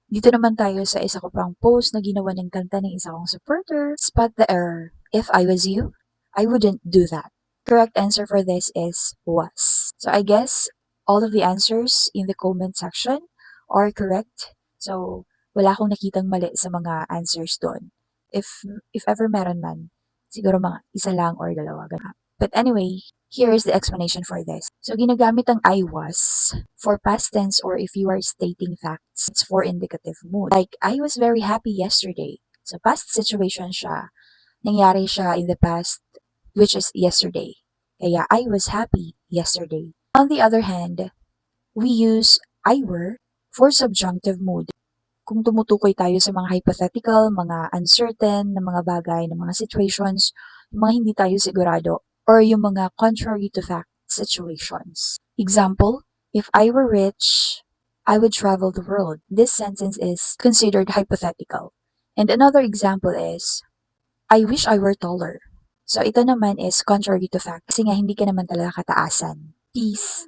Dito naman tayo sa isa ko pang post na ginawa ng kanta ng isa kong supporter. Spot the error. If I was you, I wouldn't do that. Correct answer for this is was. So I guess all of the answers in the comment section are correct. So wala akong nakitang mali sa mga answers doon. If ever meron man, siguro mga isa lang or dalawa. Ganun. But anyway, here is the explanation for this. So ginagamit ang I was for past tense or if you are stating facts, it's for indicative mood. Like, I was very happy yesterday. So past situation siya. Nangyari siya in the past, which is yesterday. Kaya I was happy yesterday. On the other hand, we use I were for subjunctive mood. Kung tumutukoy tayo sa mga hypothetical, mga uncertain na mga bagay, na mga situations, yung mga hindi tayo sigurado, or yung mga contrary to fact situations. Example, if I were rich, I would travel the world. This sentence is considered hypothetical. And another example is, I wish I were taller. So ito naman is contrary to fact kasi nga hindi ka naman talaga kataasan. Peace.